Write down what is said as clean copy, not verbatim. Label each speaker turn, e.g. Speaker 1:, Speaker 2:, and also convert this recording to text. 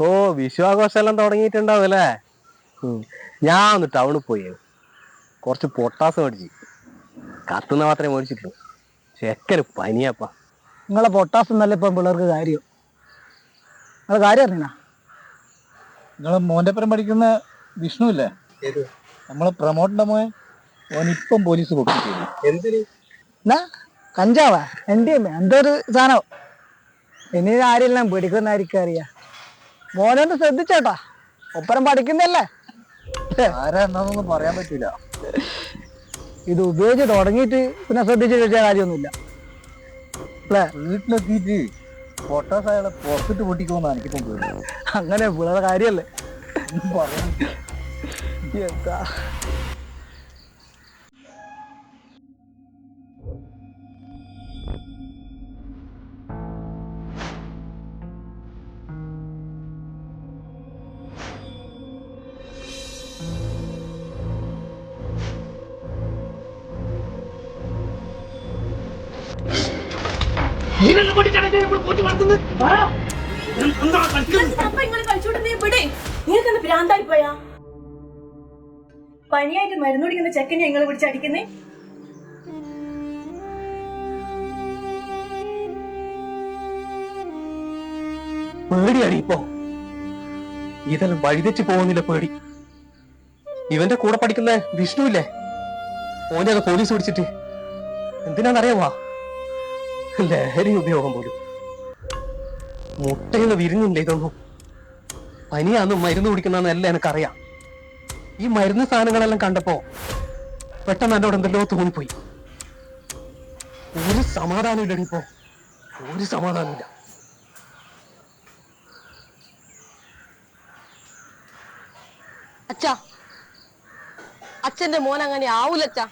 Speaker 1: ഓ വിശ്വാഘോഷം എല്ലാം തുടങ്ങിയിട്ടുണ്ടാവും അല്ലേ? ഞാൻ ഒന്ന് ടൗണിൽ പോയി കുറച്ച് പൊട്ടാസ് മേടിച്ച്. കത്തുന്ന മാത്രമേ മേടിച്ചിട്ടുള്ളൂ. ചെക്കന് പനിയപ്പാ.
Speaker 2: നിങ്ങളെ പൊട്ടാസ് എന്നല്ല ഇപ്പം പിള്ളേർക്ക് കാര്യം. നിങ്ങളെ കാര്യം അറിഞ്ഞാ
Speaker 3: നിങ്ങളെ മോൻ്റെപ്പുറം പഠിക്കുന്ന വിഷ്ണു ഇല്ലേ, നമ്മളെ പ്രമോട്ടിന്റെ മോൻ, ഓനിപ്പം പോലീസ് പൊക്കിട്ടു.
Speaker 1: എന്തിന്?
Speaker 2: എന്നാ കഞ്ചാവാ എൻ്റെ എന്തൊരു സാധനം. ഇനി ആരെല്ലാം പിടിക്കുന്നതായിരിക്കും അറിയാ. മോനൊന്ന് ശ്രദ്ധിച്ചോട്ടാ, ഒപ്പരം പഠിക്കുന്നല്ലേ.
Speaker 3: ആരാ എന്നാന്നൊന്നും പറയാൻ പറ്റൂല.
Speaker 2: ഇത് ഉപയോഗിച്ച് തുടങ്ങിയിട്ട് പിന്നെ ശ്രദ്ധിച്ച് കഴിച്ചാൽ കാര്യമൊന്നുമില്ല അല്ലേ.
Speaker 3: വീട്ടിലെത്തിയിട്ട് പൊട്ടാസ് അയാളെ പുറത്തിട്ട് പൊട്ടിക്കുമെന്നാണ് എനിക്കിപ്പം തോന്നുന്നത്.
Speaker 2: അങ്ങനെ പിള്ളേരുടെ കാര്യല്ലേ.
Speaker 3: ഒന്നും പറയാൻ പറ്റില്ല.
Speaker 2: എന്താ
Speaker 4: ഭ്രാന്തായി പോയാ? പനിയായിട്ട് മരുന്ന് കുടിക്കുന്ന ചെക്കനെ നിങ്ങൾ പിടിച്ചടിക്കുന്നേ?
Speaker 1: പേടിയാണ് ഇപ്പോ. ഇതെല്ലാം വഴിതെറ്റി പോകുന്നില്ല പേടി. ഇവന്റെ കൂടെ പഠിക്കുന്ന വിഷ്ണു ഇല്ലേ, ഓനെയൊക്കെ പോലീസ് പിടിച്ചിട്ട് എന്തിനാന്നറിയാവാ? ലഹരി ഉപയോഗം പോലും. മുട്ടയിൽ വിരിഞ്ഞില്ല ഇതൊന്നും. പനിയാന്ന് മരുന്ന് കുടിക്കുന്നതെന്ന് എല്ലാം എനിക്കറിയാം. ഈ മരുന്ന് സാധനങ്ങളെല്ലാം കണ്ടപ്പോ പെട്ടെന്ന് എന്നോട് എന്തെല്ലോ തോന്നിപ്പോയി. ഒരു സമാധാനം ഇല്ലടി ഇപ്പോ, ഒരു സമാധാനമില്ല.
Speaker 5: അച്ഛാ, അച്ഛന്റെ മോൻ അങ്ങനെ ആവൂലച്ചാ.